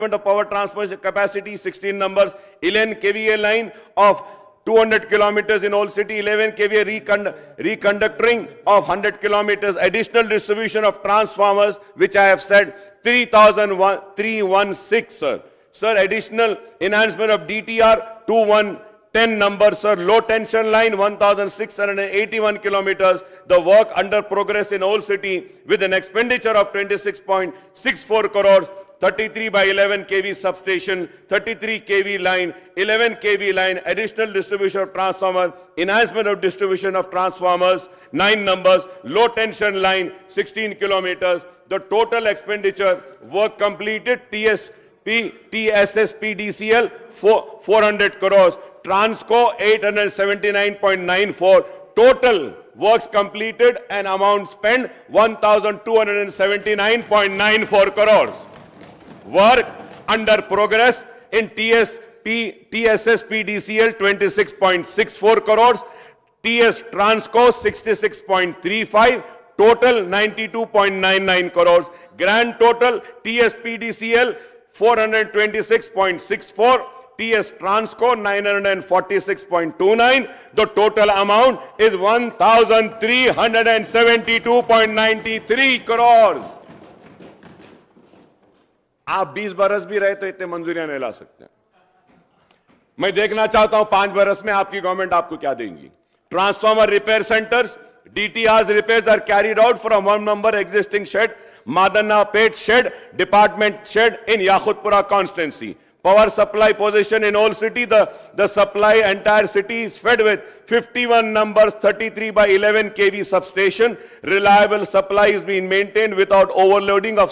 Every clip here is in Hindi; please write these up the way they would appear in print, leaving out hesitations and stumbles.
of power transmission capacity, 16 numbers, 11 kVA line of 200 kilometers in Old City, 11 kVA reconductoring of 100 kilometers, additional distribution of transformers, which I have said, 316, sir. Sir, additional enhancement of DTR, 2110 numbers, sir. Low tension line, 1,681 kilometers. The work under progress in Old City with an expenditure of 26.64 crores. 33 by 11 kV substation, 33 kV line, 11 kV line, additional distribution of transformers, enhancement of distribution of transformers, 9 numbers, low tension line, 16 kilometers. The total expenditure, work completed, TSSPDCL, 400 crores, Transco, 879.94, total works completed and amount spent, 1,279.94 crores. Work under progress in TSSPDCL 26.64 crores, TS Transco 66.35, total 92.99 crores. Grand total TSPDCL 426.64, TS Transco 946.29. The total amount is 1,372.93 crores. आप 20 बरस भी रहे तो इतने मंजूरियां नहीं ला सकते। मैं देखना चाहता हूं 5 बरस में आपकी गवर्नमेंट आपको क्या देंगी। Transformer repair centres, DTRs repairs are carried out from one number existing shed, Madanna Pet shed, department shed in Yakutpura constituency. Power supply position in Old City, the supply entire city is fed with 51 numbers, 33 by 11 kV substation. Reliable supply is being maintained without overloading of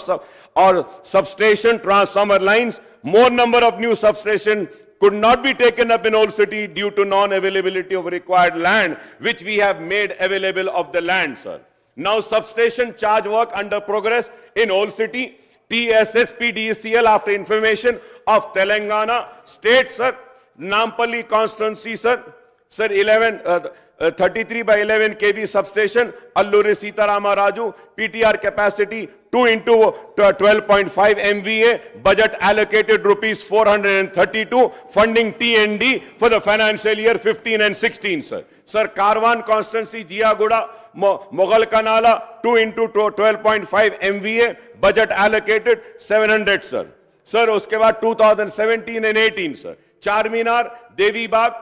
substation transformer lines. More number of new substations could not be taken up in Old City due to non-availability of required land, which we have made available of the land, sir. Now substation charge work under progress in Old City. TSSPDCL after information of Telangana state, sir. Nampally constituency, sir. Sir, 33 by 11 kV substation, Alluri Sitarama Raju, PTR capacity 2 into 12.5 MVA, budget allocated rupees 432, funding T&D for the financial year 15 and 16, sir. Sir, Karwan constituency, Jiaguda, Mughal Kanala, 2 into 12.5 MVA, budget allocated 700, sir. Sir, uske baad 2017 and 18, sir. Charminar, Devi Bagh,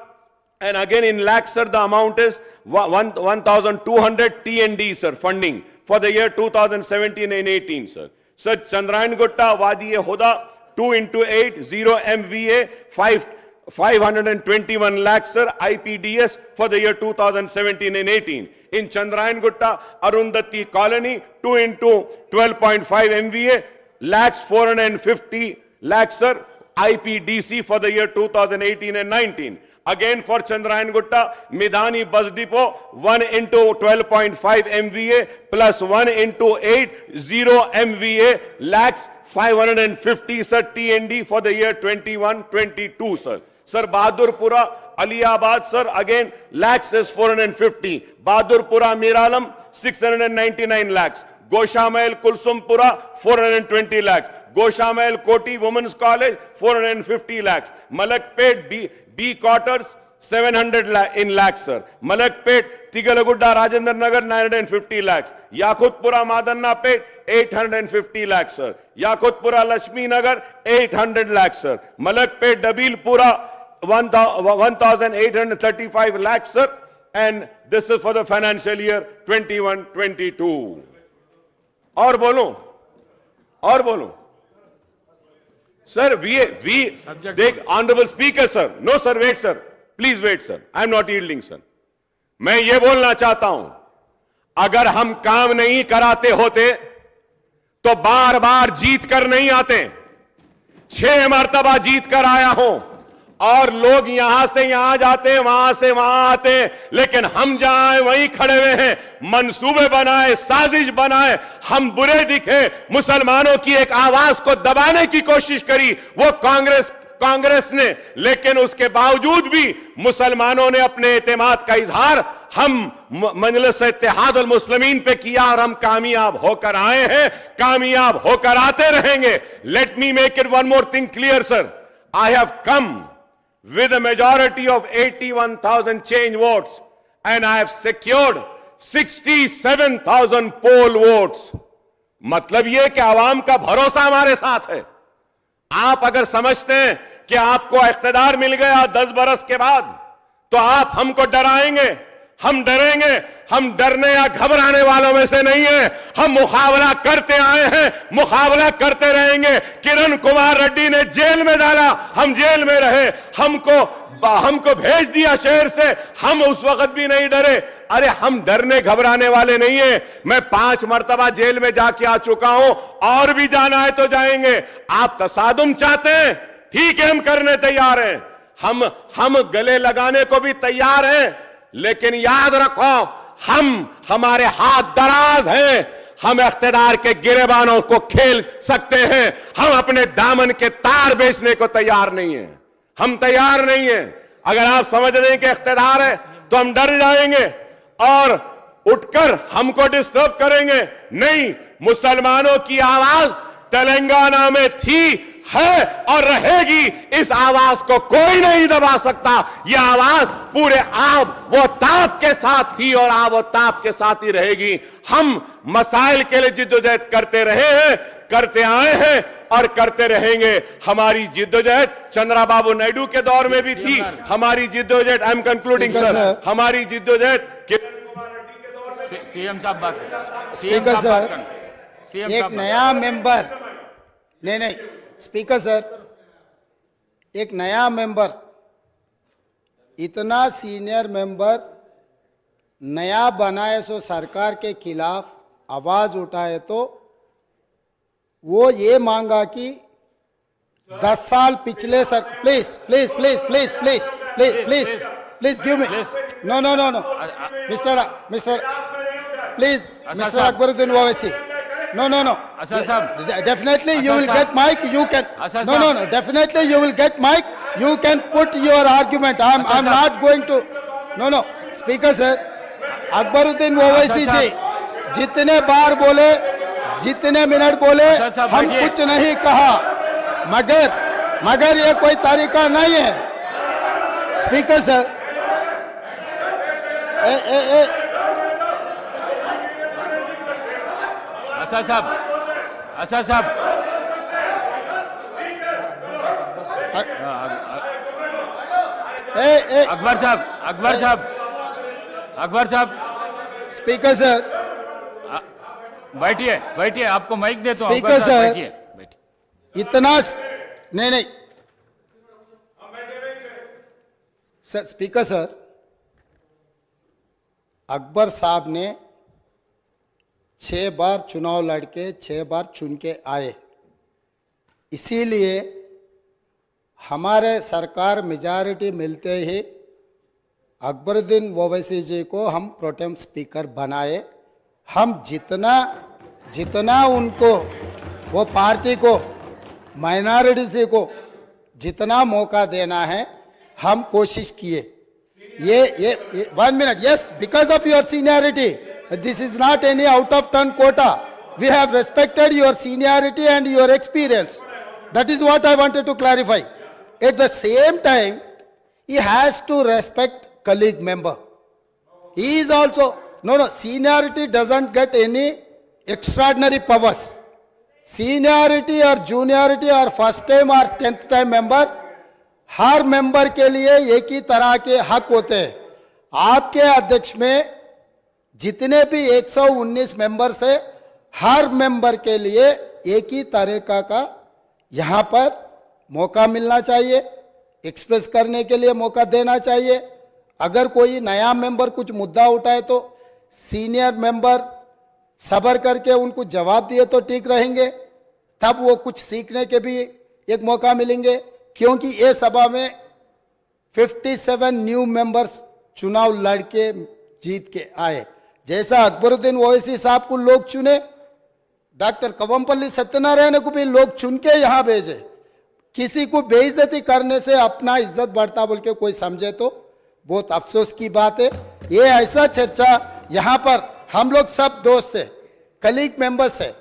and again in lakhs, sir, the amount is 1,200 T&D, sir, funding for the year 2017 and 18, sir. Sir, Chandrayan Gutta, Wadi Huda, 2 into 8, 0 MVA, 521 lakhs, sir, IPDS for the year 2017 and 18. In Chandrayan Gutta, Arundhati Colony, 2 into 12.5 MVA, lakhs 450 lakhs, sir, IPDC for the year 2018 and 19. Again for Chandrayan Gutta, Midhani Bus Depot, 1 into 12.5 MVA plus 1 into 8, 0 MVA, lakhs 550, sir, T&D for the year 21-22, sir. Sir, Bahadurpura, Aliyabad, sir, again, lakhs is 450. Bahadurpura, Miralam, 699 lakhs. Goshamail, Kulsumpura, 420 lakhs. Goshamail, Koti, Women's College, 450 lakhs. Malakpet, B quarters, 700 in lakhs, sir. Malakpet, Tigalagudda, Rajendra Nagar, 950 lakhs. Yakutpura, Madanna Pet, 850 lakhs, sir. Yakutpura, Lakshmi Nagar, 800 lakhs, sir. Malakpet, Dabilpura, 1,835 lakhs, sir. And this is for the financial year 21-22. और बोलूं, sir, we take honorable speaker, sir. No, sir, wait, sir. Please wait, sir. I am not yielding, sir. मैं ये बोलना चाहता हूं, अगर हम काम नहीं कराते होते तो बार बार जीत कर नहीं आते। 6 मर्तबा जीत कर आया हूं और लोग यहां से यहां जाते, वहां से वहां आते, लेकिन हम जहां वहीं खड़े हुए हैं। मंसूबे बनाए, साजिश बनाए, हम बुरे दिखे, मुसलमानों की एक आवाज को दबाने की कोशिश करी, वो कांग्रेस कांग्रेस ने, लेकिन उसके बावजूद भी मुसलमानों ने अपने एतमाद का इजहार हम मजलिस इत्तेहादुल मुस्लिमीन पे किया और हम कामयाब होकर आए हैं, कामयाब होकर आते रहेंगे। Let me make it one more thing clear sir, I have come with a majority of 81,000 change votes and I have secured 67,000 poll votes। मतलब यह कि आवाम का भरोसा हमारे साथ है। आप अगर समझते हैं कि आपको इख्तिदार मिल गया 10 बरस के बाद तो आप हमको डराएंगे, हम डरेंगे। हम डरने या घबराने वालों में से नहीं है, हम मुकाबला करते आए हैं, मुकाबला करते रहेंगे। किरण कुमार रेड्डी ने जेल में डाला, हम जेल में रहे, हमको भेज दिया शहर से, हम उस वक्त भी नहीं डरे। अरे हम डरने घबराने वाले नहीं है। मैं 5 मर्तबा जेल में जाके आ चुका हूं, और भी जाना है तो जाएंगे। आप तसादुम चाहते हैं, ठीक है, हम करने तैयार हैं, हम गले लगाने को भी तैयार हैं, लेकिन याद रखो हमारे हाथ दराज हैं, हम इख्तिदार के गिरेबानों को खेल सकते हैं, हम अपने दामन के तार बेचने को तैयार नहीं है, हम तैयार नहीं है। अगर आप समझ रहे हैं कि इख्तिदार है तो हम डर जाएंगे और उठकर हमको डिस्टर्ब करेंगे, नहीं। मुसलमानों की आवाज तेलंगाना में थी, है और रहेगी। इस आवाज को कोई नहीं दबा सकता। यह आवाज पूरे आब वो ताप के साथ थी और आब वो ताप के साथ ही रहेगी। हम मसाइल के लिए जिद्दोजहद करते रहे हैं, करते आए हैं और करते रहेंगे। हमारी जिद्दोजहद चंद्रबाबू नायडू के दौर में भी थी, हमारी जिद्दोजहद, आई एम कंक्लूडिंग सर, हमारी जिद्दोजहद किरण कुमार रेड्डी के दौर में। सीएम साहब बात करें। स्पीकर सर, एक नया मेंबर, नहीं स्पीकर सर, एक नया मेंबर, इतना सीनियर मेंबर नया बनाए सो सरकार के खिलाफ आवाज उठाए तो वो ये मांगा कि 10 साल पिछले sir, please please please please please please please please give me, no no no no mister please, mister Akbaruddin Owaisi, no definitely you will get mic, you can, no definitely you will get mic, you can put your argument, I'm not going to, no speaker sir, Akbaruddin Owaisi ji जितने बार बोले, जितने मिनट बोले, हम कुछ नहीं कहा, मगर ये कोई तरीका नहीं है। स्पीकर सर, असद साहब, अकबर साहब, स्पीकर सर, बैठिए, आपको माइक देता हूं। स्पीकर सर, बैठिए। इतना नहीं सर, स्पीकर सर, अकबर साहब ने 6 बार चुनाव लड़के 6 बार चुन के आए, इसीलिए हमारे सरकार मेजॉरिटी मिलते ही अकबरुद्दीन ओवैसी जी को हम प्रोटेम स्पीकर बनाए। हम जितना उनको, वो पार्टी को, माइनॉरिटी को जितना मौका देना है हम कोशिश किए। ये 1 minute, yes, because of your seniority, this is not any out of turn quota, we have respected your seniority and your experience, that is what I wanted to clarify. At the same time he has to respect colleague member, he is also, no seniority doesn't get any extraordinary powers, seniority or juniority or first time or 10th time member, her member के लिए एक ही तरह के हक होते हैं। आपके अध्यक्ष में जितने भी 119 मेंबर्स है, हर मेंबर के लिए एक ही तरीका का यहाँ पर मौका मिलना चाहिए, एक्सप्रेस करने के लिए मौका देना चाहिए। अगर कोई नया मेंबर कुछ मुद्दा उठाए तो सीनियर मेंबर सब्र करके उनको जवाब दिए तो ठीक रहेंगे, तब वो कुछ सीखने के भी एक मौका मिलेंगे। क्योंकि ये सभा में 57 न्यू मेंबर्स चुनाव लड़के जीत के आए। जैसा अकबरुद्दीन ओवैसी साहब को लोग चुने, डॉक्टर कवंपल्ली सत्यनारायण को भी लोग चुन के यहाँ भेजे। किसी को बेइज्जती करने से अपना इज्जत बढ़ता बोल के कोई समझे तो बहुत अफसोस की बात है। ये ऐसा चर्चा यहाँ पर हम लोग सब दोस्त है, कलीग मेंबर्स है,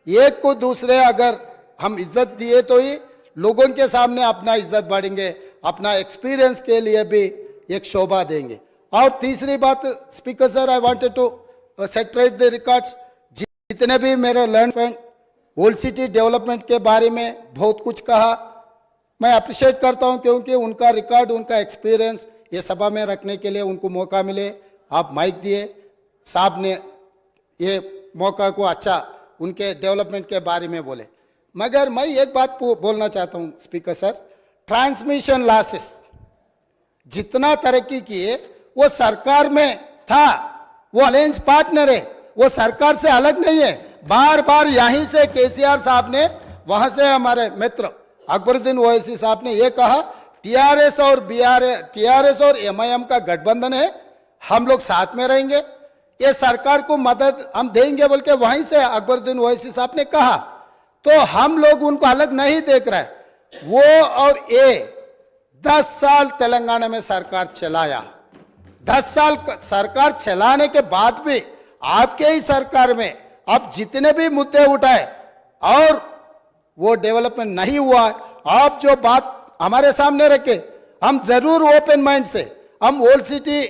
एक को दूसरे अगर हम इज्जत दिए तो ही लोगों के सामने अपना इज्जत बढ़ेंगे, अपना एक्सपीरियंस के लिए भी एक शोभा देंगे। और तीसरी बात speaker sir, I wanted to reiterate the records. जितने भी मेरे learned friend old city development के बारे में बहुत कुछ कहा, मैं अप्रिशिएट करता हूं क्योंकि उनका रिकॉर्ड, उनका एक्सपीरियंस ये सभा में रखने के लिए उनको मौका मिले, आप माइक दिए, साहब ने ये मौका को अच्छा उनके डेवलपमेंट के बारे में बोले। मगर मैं एक बात बोलना चाहता हूं स्पीकर सर, ट्रांसमिशन लॉसेस जितना तरक्की किए वो सरकार में था, वो अलायंस पार्टनर है, वो सरकार से अलग नहीं है। बार बार यहीं से केसीआर साहब ने, वहां से हमारे मित्र अकबरुद्दीन ओवैसी साहब ने ये कहा टीआरएस और एमआईएम का गठबंधन है, हम लोग साथ में रहेंगे, ये सरकार को मदद हम देंगे बोल के वहीं से अकबरुद्दीन ओवैसी साहब ने कहा। तो हम लोग उनको अलग नहीं देख रहे। वो और ये 10 साल तेलंगाना में सरकार चलाया, 10 साल सरकार चलाने के बाद भी आपके ही सरकार में अब जितने भी मुद्दे उठाए और वो डेवलपमेंट नहीं हुआ। आप जो बात हमारे सामने रखे, हम जरूर ओपन माइंड से, हम ओल्ड सिटी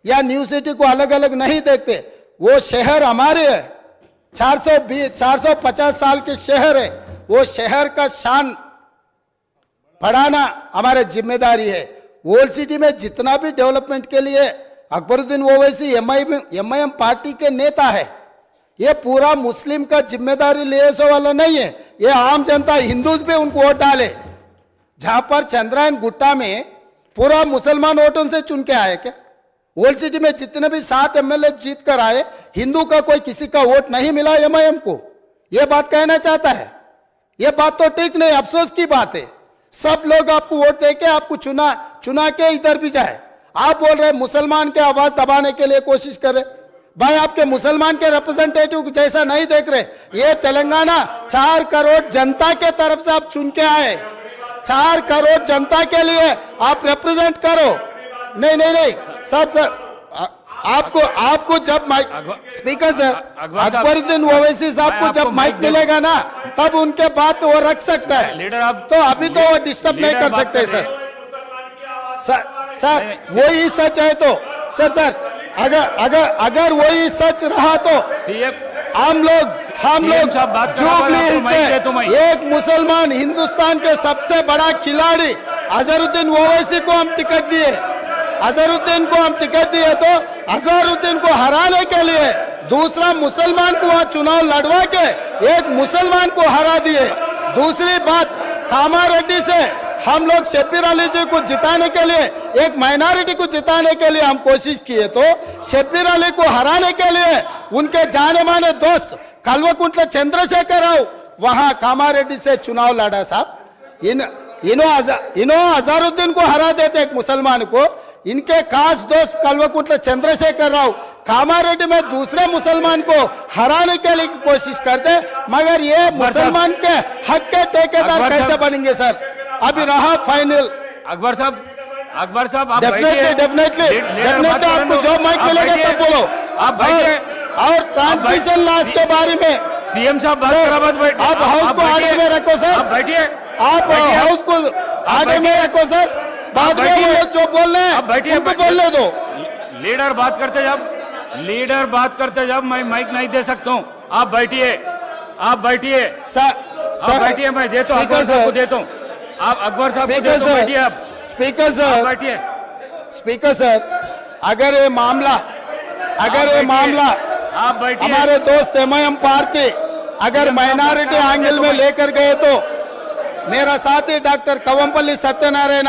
या न्यू सिटी को अलग अलग नहीं देखते, वो शहर हमारे है, 450 साल के शहर है, वो शहर का शान बढ़ाना हमारी जिम्मेदारी है। ओल्ड सिटी में जितना भी डेवलपमेंट के लिए अकबरुद्दीन ओवैसी एमआईएम पार्टी के नेता है, ये पूरा मुस्लिम का जिम्मेदारी ले सो वाला नहीं है, ये आम जनता हिंदूज भी उनको वोट डाले। जहां पर चंद्रायन गुट्टा में पूरा मुसलमान वोटों से चुन के आए क्या? ओल्ड सिटी में जितने भी 7 एमएलए जीत कर आए, हिंदू का कोई किसी का वोट नहीं मिला एमआईएम को, ये बात कहना चाहता है। ये बात तो ठीक नहीं, अफसोस की बात है। सब लोग आपको वोट देके आपको चुना के इधर भी जाए, आप बोल रहे मुसलमान के आवाज दबाने के लिए कोशिश कर रहे। भाई आपके मुसलमान के रिप्रेजेंटेटिव जैसा नहीं देख रहे, ये तेलंगाना 4 करोड़ जनता के तरफ से आप चुन के आए, 4 करोड़ जनता के लिए आप रिप्रेजेंट करो। नहीं सर आपको जब mike speaker sir Akbaruddin Owaisi साहब को जब माइक मिलेगा ना, तब उनके बात वो रख सकता है। लीडर आप तो अभी तो वो डिस्टर्ब नहीं कर सकते सर वही सच है तो सर अगर वही सच रहा तो हम लोग जुबली हिल्स से एक मुसलमान हिंदुस्तान के सबसे बड़ा खिलाड़ी अजहरुद्दीन ओवैसी को हम टिकट दिए, अजहरुद्दीन को हम टिकट दिए, तो अजहरुद्दीन को हराने के लिए दूसरा मुसलमान को वहां चुनाव लड़वा के एक मुसलमान को हरा दिए। दूसरी बात, कामारेड्डी से हम लोग शब्बीर अली जी को जिताने के लिए, एक माइनॉरिटी को जिताने के लिए हम कोशिश किए, तो शब्बीर अली को हराने के लिए उनके जाने माने दोस्त कल्वकुंट्ला चंद्रशेखर राव वहां कामारेड्डी से चुनाव लड़ा साहब। इन्हों अजहरुद्दीन को हरा देते एक मुसलमान को, इनके खास दोस्त कल्वकुंट्ला चंद्रशेखर राव कामारेड्डी में दूसरे मुसलमान को हराने के लिए कोशिश करते, मगर ये मुसलमान के हक के ठेकेदार कैसे बनेंगे सर? अभी रहा फाइनल। अकबर साहब आप डेफिनेटली आपको जो माइक मिलेगा तब बोलो। आप और ट्रांसमिशन लॉस के बारे में सीएम साहब बात करा, आप हाउस को आगे में रखो सर, आप बैठिए, आप हाउस को आगे में रखो सर, बाद में वो लोग जो बोल रहे हैं उनको बोलने दो। लीडर बात करते जब मैं माइक नहीं दे सकता हूँ। आप बैठिए सर बैठिए, मैं देता हूँ अकबर साहब को देता हूँ, आप अकबर साहब को देता हूँ, बैठिए आप। स्पीकर सर अगर ये मामला आप बैठिए, हमारे दोस्त एमआईएम पार्टी अगर माइनॉरिटी एंगल में लेकर गए, तो मेरा साथी डॉक्टर कवंपल्ली सत्यनारायण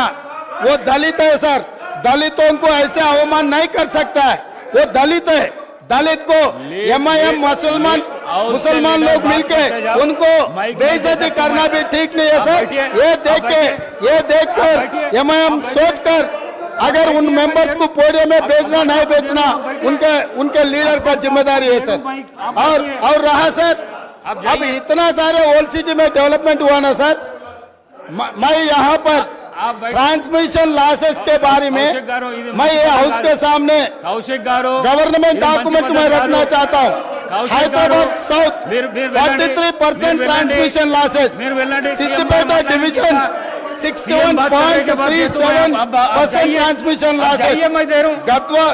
वो दलित है सर, दलितों को ऐसे अवमान नहीं कर सकता है, वो दलित है। दलित को एमआईएम मुसलमान लोग मिलके उनको बेइज्जती करना भी ठीक नहीं है सर। ये देख कर एमआईएम सोचकर अगर उन मेंबर्स को पोडियम में भेजना नहीं भेजना उनके लीडर का जिम्मेदारी है सर। और रहा सर, अब इतना सारे ओल्ड सिटी में डेवलपमेंट हुआ ना सर, मैं यहाँ पर आप बैठ- ट्रांसमिशन लॉसेस के बारे में कौशिक गारो, ఇది मैं ये हाउस के सामने కౌశిక్ గారు गवर्नमेंट ఇది మంచి डॉक्यूमेंट्स में పద్ధతి रखना కాదు. चाहता हूँ కౌశిక్ हैदराबाद గారు, साउथ మీరు వెళ్ళండి. 43% మీరు ट्रांसमिशन వెళ్ళండి. लॉसेस మీరు వెళ్ళండి. सिद्दीपेट सीएम डिवीजन सीएम बात करने के बाद ये तो मैं- अब 61.37% जाइए। ट्रांसमिशन अब लॉसेस जाइए, मैं दे रहा हूँ।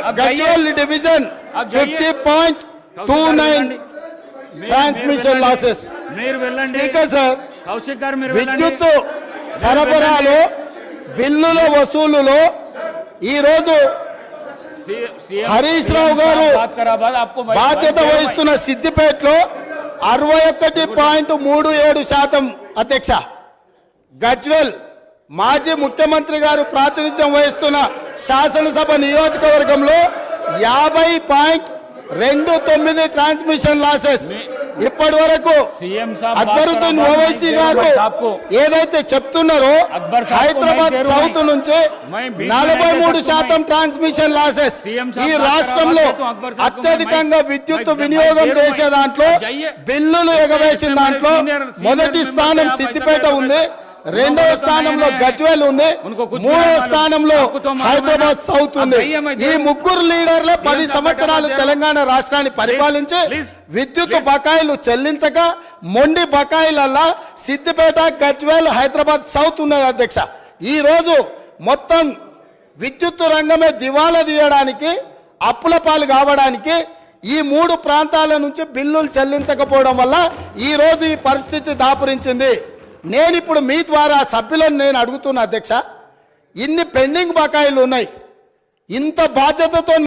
अब जाइए। गजवल डिवीजन अब जाइए। 50.29 ట్రాన్స్మిషన్ లాసెస్ మీరు వెళ్ళండి స్పీకర్ సార్ కౌశిక్ గారు మీరు వెళ్ళండి. విద్యుత్ సరఫరాలో బిల్లుల వసూలులో ఈ రోజు सीएम హరీష్ రావు గారు बात करा बाद आपको బాధ్యత వహిస్తున్న సిద్దిపేటలో 61.37% అధ్యక్ష గజ్వెల్ మాజీ ముఖ్యమంత్రి గారు ప్రాతినిధ్యం వహిస్తున్న శాసనసభ నియోజకవర్గంలో 50.29 ట్రాన్స్మిషన్ లాసెస్ ఇప్పటి వరకు सीएम साहब అక్బరుద్దీన్ ఓవైసీ గారు ఏదైతే చెప్తున్నారో అక్బర్ సాబ్ హైదరాబాద్ मैं సౌత్ నుంచి मैं बीच में 43% ట్రాన్స్మిషన్ లాసెస్ सीएम साहब ఈ बात రాష్ట్రంలో करा बात तो अकबर साहब को అత్యధికంగా मैं- విద్యుత్ मैं- వినియోగం मैं- చేసే దాంట్లో जाइए। బిల్లులు ఎగవేసిన దాంట్లో सीनियर- మొదటి सीनियर స్థానం मेंबर సిద్దిపేట आप ఉంది ऐसा రెండవ उनको స్థానంలో तो గజ్వేల్ ఉంది उनको कुछ మూడవ नहीं मालूम। స్థానంలో आपको तो मालूम है హైదరాబాద్ ना। సౌత్ अब ఉంది जाइए, मैं ఈ जरूर- ముగ్గురు లీడర్లే 10 सीएम సంవత్సరాలు साहब తెలంగాణ రాష్ట్రాన్ని పరిపాలించి please, విద్యుత్ please. బకాయిలు చెల్లించక మొండి బకాయిలల్లా సిద్దిపేట గజ్వేల్ హైదరాబాద్ సౌత్ ఉన్నది అధ్యక్ష ఈ రోజు మొత్తం విద్యుత్ రంగమే దివాలా తీయడానికి అప్పుల పాలు కావడానికి ఈ మూడు ప్రాంతాల నుంచి బిల్లులు చెల్లించకపోవడం వల్ల ఈ రోజు ఈ పరిస్థితి దాపురించింది నేను ఇప్పుడు మీ ద్వారా సభ్యులను నేను అడుగుతున్నా అధ్యక్ష ఇన్ని పెండింగ్ బకాయిలు ఉన్నాయి ఇంత బాధ్యతతో